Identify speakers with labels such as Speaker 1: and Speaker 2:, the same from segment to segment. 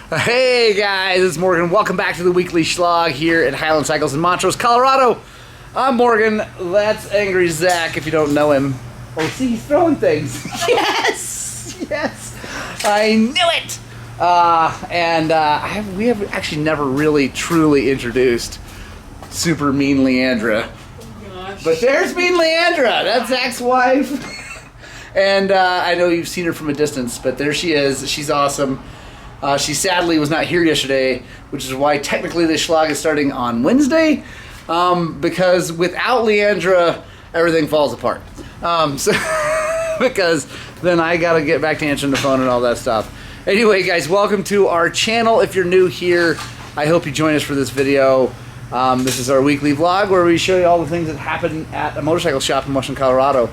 Speaker 1: Hey guys, it's Morgan. Welcome back to the weekly Shlog here at Highland Cycles in Montrose, Colorado. I'm Morgan. That's Angry Zach if you don't know him. Oh, see, he's throwing things. Yes! Yes! I knew it! We have actually never really truly introduced Super Mean Leandra.
Speaker 2: Gosh.
Speaker 1: But there's Mean Leandra! That's Zach's wife. And I know you've seen her from a distance, but there she is. She's awesome. She sadly was not here yesterday, which is why technically this Shlog is starting on Wednesday, because without Leandra, everything falls apart. Because then I gotta get back to answering the phone and all that stuff. Anyway, guys, welcome to our channel. If you're new here, I hope you join us for this video. This is our weekly vlog where we show you all the things that happen at a motorcycle shop in Western Colorado.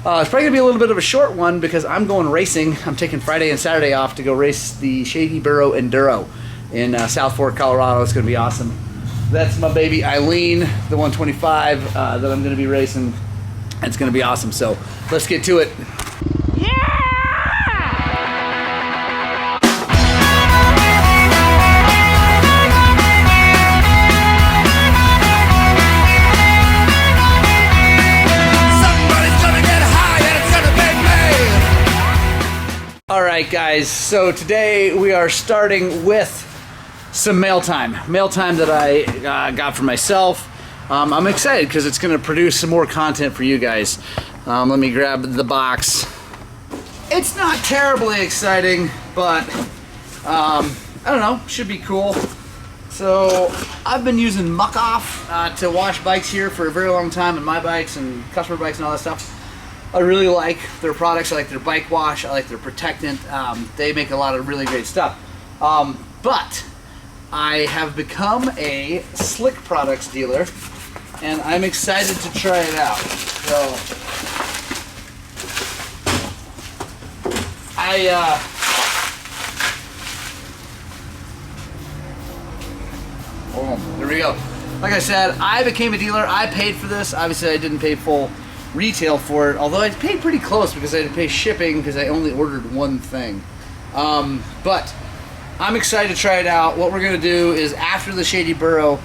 Speaker 1: It's probably going to be a little bit of a short one because I'm going racing. I'm taking Friday and Saturday off to go race the Shady Burro Enduro in South Fork, Colorado. It's going to be awesome. That's my baby Eileen, the 125 that I'm going to be racing. It's going to be awesome. So let's get to it. Alright guys, so today we are starting with some mail time. Mail time that I got for myself. I'm excited because it's going to produce some more content for you guys. Let me grab the box. It's not terribly exciting, but I don't know, should be cool. So I've been using Muck Off to wash bikes here for a very long time, and my bikes and customer bikes and all that stuff. I really like their products. I like their bike wash. I like their protectant. They make a lot of really great stuff. But I have become a Slick products dealer, and I'm excited to try it out. So there we go. Like I said, I became a dealer. I paid for this. Obviously, I didn't pay full retail for it, although I paid pretty close because I had to pay shipping because I only ordered one thing. But I'm excited to try it out. What we're gonna do is after the Shady Burro,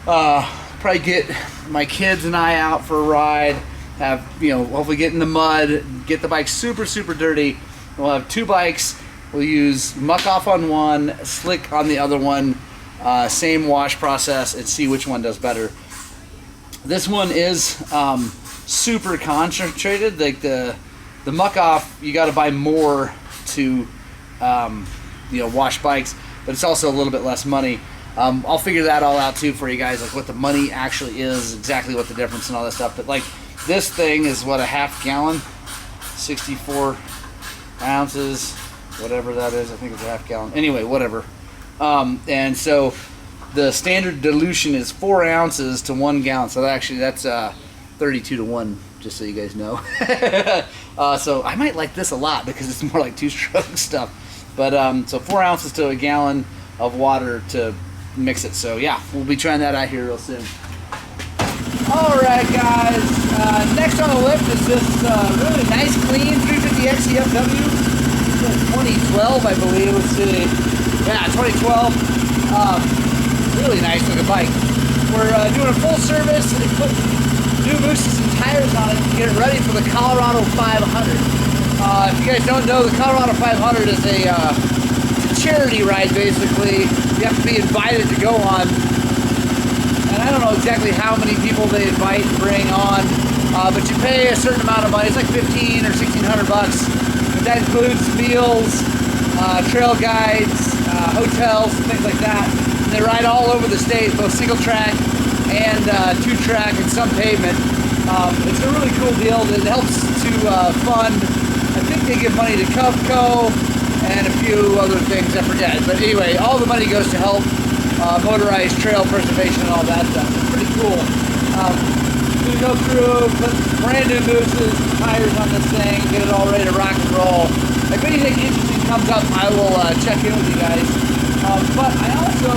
Speaker 1: probably get my kids and I out for a ride, have, you know, hopefully get in the mud, get the bike super dirty. We'll have two bikes. We'll use Muck Off on one, Slick on the other one, same wash process, and see which one does better. This one is super concentrated. Like the Muck Off, you got to buy more to you know, wash bikes, but it's also a little bit less money. I'll figure that all out too for you guys, like what the money actually is, exactly what the difference and all that stuff. But like this thing is what, a half gallon, 64 ounces, whatever that is. I think it's a half gallon. Anyway, whatever. And so the standard dilution is 4 ounces to 1 gallon. So actually that's 32 to 1, just so you guys know. So I might like this a lot because it's more like two-stroke stuff. But so 4 ounces to a gallon of water to mix it. So yeah, we'll be trying that out here real soon. Alright guys, next on the list is this really nice clean 350F CFW. 2012 I believe. Let's see. Yeah, 2012. Really nice looking bike. We're doing a full service and put new boosters and tires on it to get it ready for the Colorado 500. If you guys don't know, the Colorado 500 is a charity ride basically. You have to be invited to go on. And I don't know exactly how many people they invite and bring on, but you pay a certain amount of money. It's like $1,500 or $1,600 bucks. But that includes meals, trail guides, hotels, things like that. They ride all over the state, both single track and two track and some pavement. It's a really cool deal. It helps to fund, I think they give money to Covco and a few other things, I forget. But anyway, all the money goes to help motorized trail preservation and all that stuff. It's pretty cool. We go through, put brand new boosters, tires on this thing, get it all ready to rock and roll. If anything interesting comes up, I will check in with you guys. But I also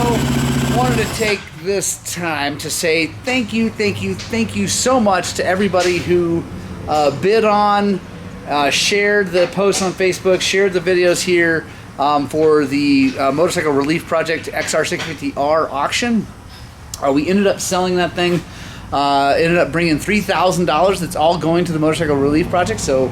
Speaker 1: wanted to take this time to say thank you so much to everybody who bid on, shared the posts on Facebook, shared the videos here, for the Motorcycle Relief Project XR650R auction. We ended up selling that thing. Ended up bringing $3,000. That's all going to the Motorcycle Relief Project. So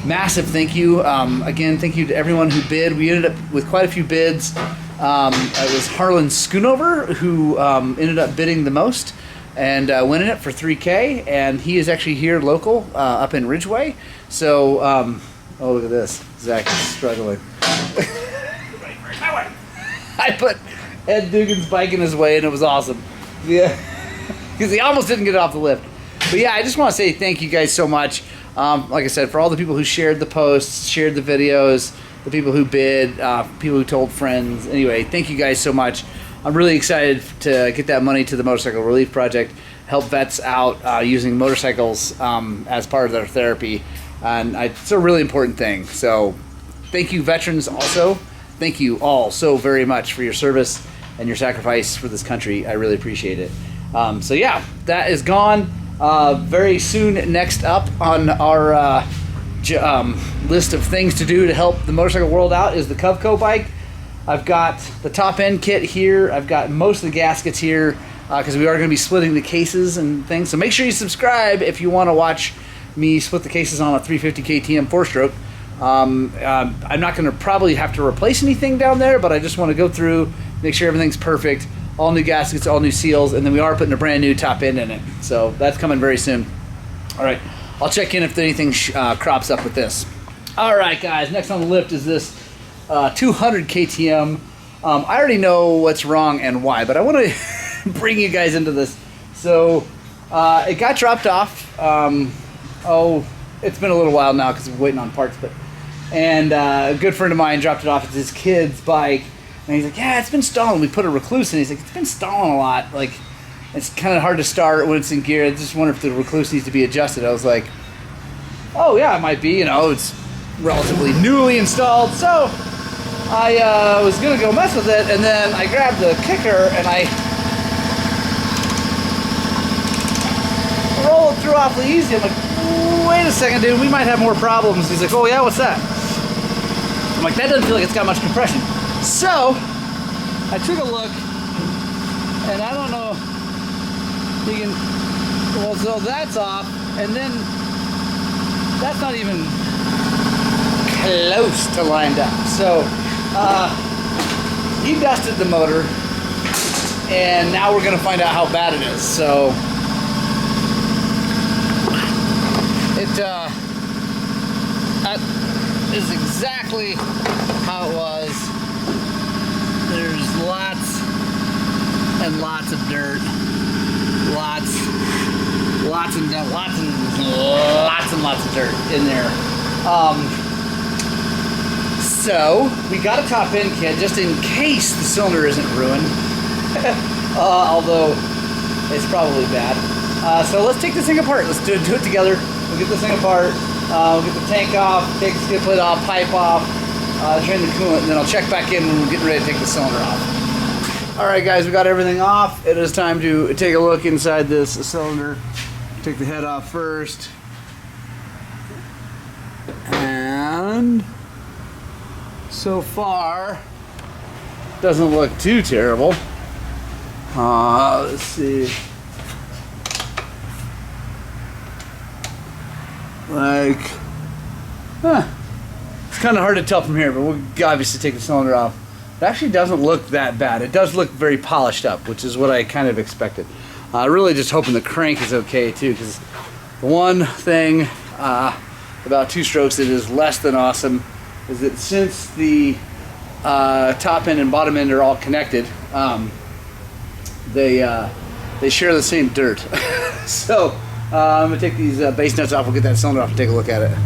Speaker 1: massive thank you. Again, thank you to everyone who bid. We ended up with quite a few bids. It was Harlan Schoonover who ended up bidding the most and winning it for $3K. And he is actually here local up in Ridgeway. So, oh, look at this. Zach is struggling. I put Ed Dugan's bike in his way and it was awesome. Yeah. Because he almost didn't get it off the lift. But yeah, I just want to say thank you guys so much. Like I said, for all the people who shared the posts, shared the videos, the people who bid, people who told friends. Anyway, thank you guys so much. I'm really excited to get that money to the Motorcycle Relief Project, help vets out using motorcycles as part of their therapy. And it's a really important thing. So thank you, veterans, also. Thank you all so very much for your service and your sacrifice for this country. I really appreciate it. So yeah, that is gone. Very soon, next up on our list of things to do to help the motorcycle world out is the Covco bike. I've got the top end kit here. I've got most of the gaskets here because we are going to be splitting the cases and things. So make sure you subscribe if you want to watch me split the cases on a 350 KTM 4-stroke. I'm not going to probably have to replace anything down there, but I just want to go through, make sure everything's perfect. All new gaskets, all new seals, and then we are putting a brand new top end in it. So that's coming very soon. All right, I'll check in if anything crops up with this. All right, guys, next on the list is this 200 KTM. I already know what's wrong and why, but I want to bring you guys into this. So it got dropped off. It's been a little while now because we're waiting on parts, and a good friend of mine dropped it off. It's his kid's bike. And he's like, yeah, it's been stalling. We put a recluse in. He's like, it's been stalling a lot. Like, it's kind of hard to start when it's in gear. I just wonder if the recluse needs to be adjusted. I was like, oh, yeah, it might be. You know, it's relatively newly installed. So I was going to go mess with it. And then I grabbed the kicker and I rolled it through awfully easy. I'm like, wait a second, dude. We might have more problems. He's like, oh, yeah, what's that? I'm like, that doesn't feel like it's got much compression. So, I took a look, and I don't know, you can, well, so that's off, and then that's not even close to lined up. So, he dusted the motor, and now we're going to find out how bad it is. So, that is exactly how it was. There's lots and lots of dirt, lots and lots of dirt in there. So we got a top end kit just in case the cylinder isn't ruined, although it's probably bad. So let's take this thing apart. Let's do it together. We'll get this thing apart. We'll get the tank off, take the skid plate off, pipe off. Drain the coolant, and then I'll check back in when we're getting ready to take the cylinder off. Alright guys, we got everything off. It is time to take a look inside this cylinder. Take the head off first. And so far, doesn't look too terrible. Let's see. It's kind of hard to tell from here, but we'll obviously take the cylinder off. It actually doesn't look that bad. It does look very polished up, which is what I kind of expected. Really just hoping the crank is okay too, because the one thing about two strokes that is less than awesome is that since the top end and bottom end are all connected, they share the same dirt. So I'm gonna take these base nuts off. We'll get that cylinder off and take a look at it.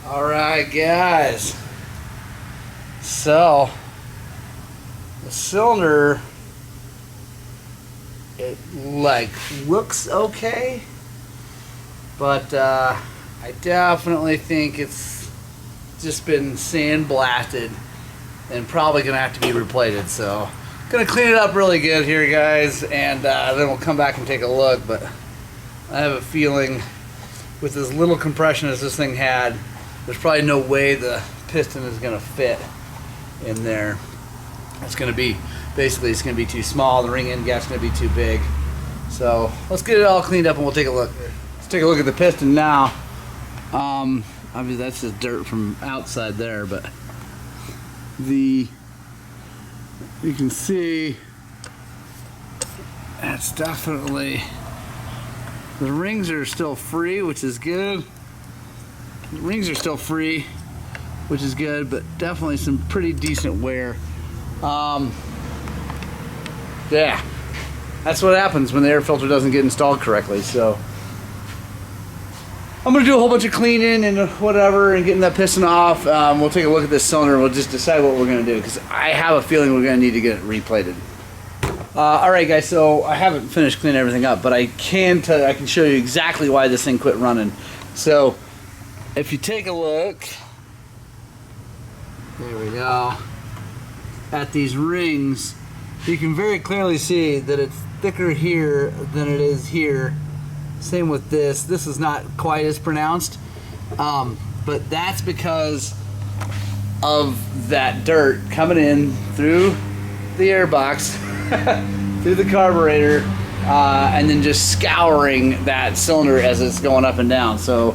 Speaker 1: Alright guys, so the cylinder, it looks okay, but I definitely think it's just been sandblasted and probably gonna have to be replated. So gonna clean it up really good here guys, and then we'll come back and take a look. But I have a feeling with as little compression as this thing had, there's probably no way the piston is going to fit in there. It's going to be, basically it's going to be too small. The ring end gap's going to be too big. So let's get it all cleaned up and we'll take a look. Let's take a look at the piston now. Obviously that's just dirt from outside there, but you can see that's definitely, the rings are still free, which is good. The rings are still free, which is good, but definitely some pretty decent wear. Yeah, that's what happens when the air filter doesn't get installed correctly. So I'm gonna do a whole bunch of cleaning and whatever and getting that piston off. We'll take a look at this cylinder and we'll just decide what we're gonna do, because I have a feeling we're gonna need to get it replated. Alright guys, so I haven't finished cleaning everything up, but I can show you exactly why this thing quit running. So if you take a look, there we go, at these rings, you can very clearly see that it's thicker here than it is here. Same with this. This is not quite as pronounced, but that's because of that dirt coming in through the airbox, through the carburetor, and then just scouring that cylinder as it's going up and down. So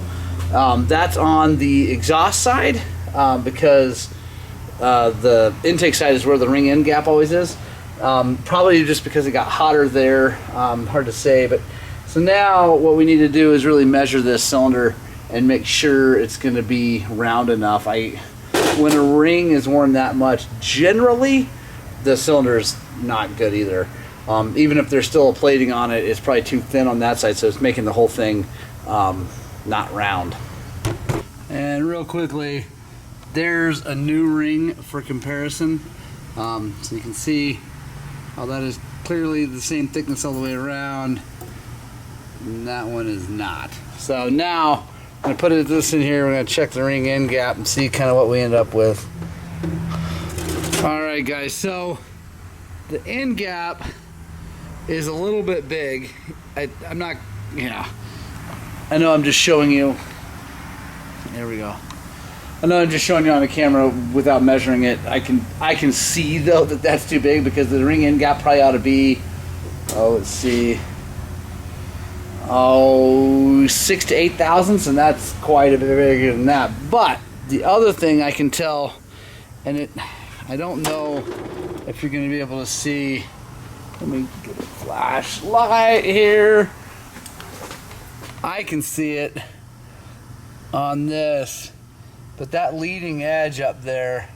Speaker 1: that's on the exhaust side, because the intake side is where the ring end gap always is. Probably just because it got hotter there, hard to say. But so now what we need to do is really measure this cylinder and make sure it's going to be round enough. When a ring is worn that much, generally the cylinder is not good either. Even if there's still a plating on it, it's probably too thin on that side, so it's making the whole thing not round. And real quickly, there's a new ring for comparison. So you can see how that is clearly the same thickness all the way around, and that one is not. So now I'm going to put this in here. We're going to check the ring end gap and see kind of what we end up with. Alright guys, so the end gap is a little bit big. I'm not, yeah, I know I'm just showing you, there we go. I know I'm just showing you on the camera without measuring it. I can see though that that's too big, because the ring end gap probably ought to be, let's see, 6 to 8 thousandths, and that's quite a bit bigger than that. But the other thing I can tell, and I don't know if you're going to be able to see. Let me get a flashlight here. I can see it on this. But that leading edge up there,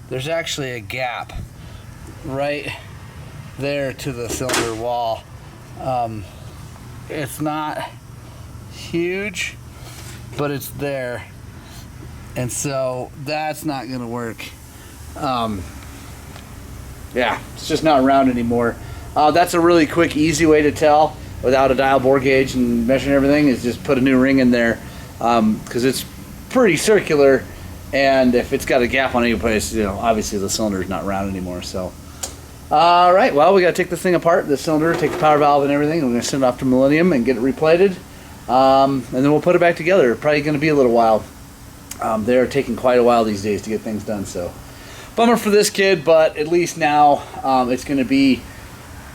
Speaker 1: there's actually a gap right there to the cylinder wall. It's not huge, but it's there. And so that's not gonna work. Yeah, it's just not round anymore. That's a really quick, easy way to tell without a dial bore gauge and measuring everything, is just put a new ring in there, because it's pretty circular, and if it's got a gap on any place, you know, obviously the cylinder is not round anymore. So all right, well, we got to take this thing apart, the cylinder, take the power valve and everything, and we're going to send it off to Millennium and get it replated, and then we'll put it back together. Probably going to be a little while. They're taking quite a while these days to get things done, so bummer for this kid, but at least now it's going to be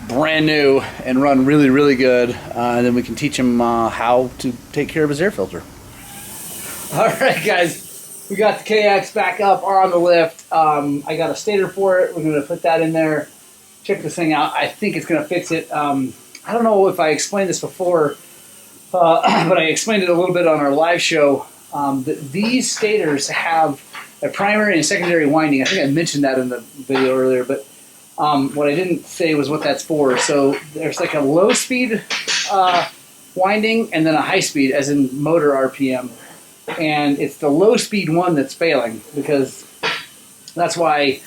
Speaker 1: brand new and run really, really good, and then we can teach him how to take care of his air filter. Alright guys, we got the KX back up on the lift. I got a stator for it. We're going to put that in there, check this thing out. I think it's going to fix it. I don't know if I explained this before, but I explained it a little bit on our live show. These stators have a primary and secondary winding. I think I mentioned that in the video earlier, but what I didn't say was what that's for. So there's like a low speed winding and then a high speed, as in motor RPM. And it's the low speed one that's failing, because that's why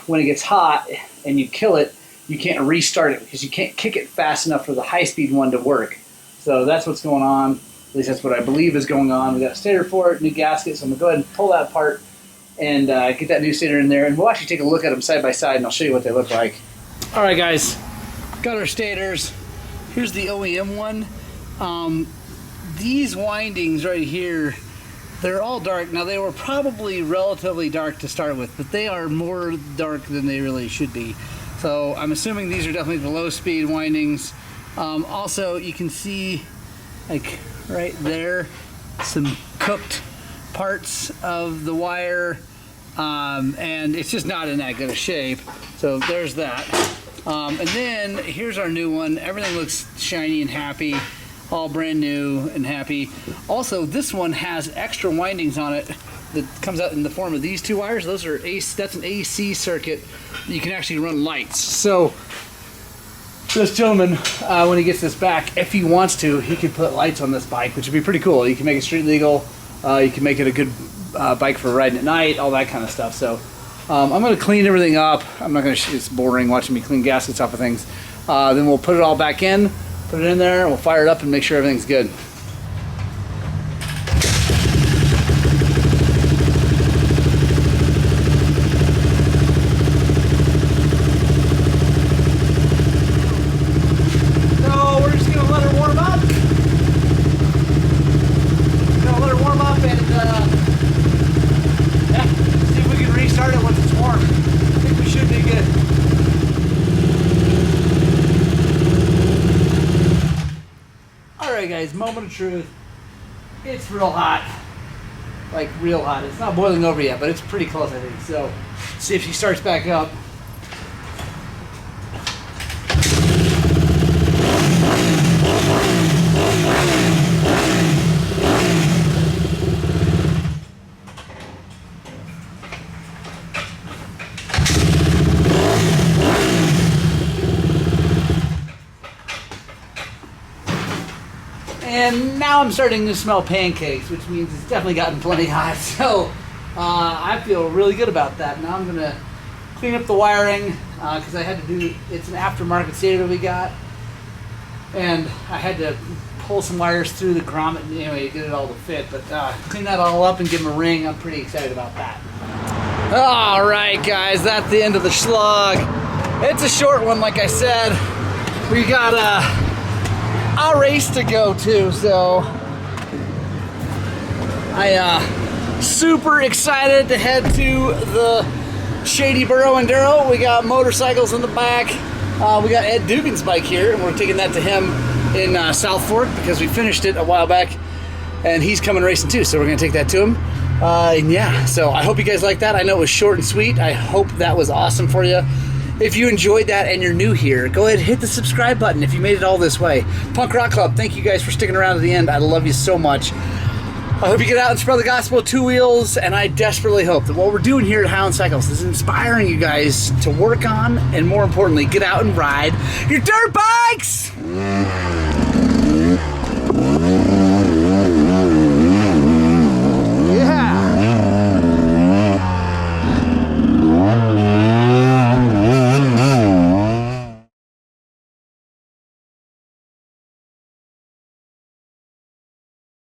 Speaker 1: when it gets hot and you kill it, you can't restart it, because you can't kick it fast enough for the high speed one to work. So that's what's going on. At least that's what I believe is going on. We got a stator for it, new gasket, so I'm going to go ahead and pull that apart and get that new stator in there, and we'll actually take a look at them side by side, and I'll show you what they look like. Alright guys, got our stators. Here's the OEM one. these windings right here, they're all dark. Now they were probably relatively dark to start with, but they are more dark than they really should be. So I'm assuming these are definitely the low speed windings. Also, you can see like right there some cooked parts of the wire, and it's just not in that good a shape. So there's that. And then here's our new one. Everything looks shiny and happy, all brand new and happy. Also, this one has extra windings on it that comes out in the form of these two wires. Those are that's an AC circuit. You can actually run lights. So this gentleman, when he gets this back, if he wants to, he could put lights on this bike, which would be pretty cool. You can make it street legal. You can make it a good bike for riding at night, all that kind of stuff. So I'm going to clean everything up. I'm not going to, it's boring watching me clean gaskets off of things. Then we'll put it all back in, put it in there, and we'll fire it up and make sure everything's good. Guys, moment of truth. It's real hot, like real hot. It's not boiling over yet, but it's pretty close, I think. So see if she starts back up. And now I'm starting to smell pancakes, which means it's definitely gotten plenty hot. So I feel really good about that. Now I'm gonna clean up the wiring because I had to do, it's an aftermarket Stator we got, and I had to pull some wires through the grommet anyway to get it all to fit. But clean that all up and give them a ring. I'm pretty excited about that. All right, guys, that's the end of the Shlog. It's a short one, like I said. We got a race to go to, so I super excited to head to the Shady Borough Enduro. We got motorcycles in the back. We got Ed Dugan's bike here, and we're taking that to him in South Fork because we finished it a while back, and he's coming racing too, so we're gonna take that to him. And yeah, so I hope you guys like that. I know it was short and sweet. I hope that was awesome for you. If you enjoyed that and you're new here, go ahead and hit the subscribe button if you made it all this way. Punk Rock Club, thank you guys for sticking around to the end. I love you so much. I hope you get out and spread the gospel of two wheels, and I desperately hope that what we're doing here at Highland Cycles is inspiring you guys to work on, and more importantly, get out and ride your dirt bikes!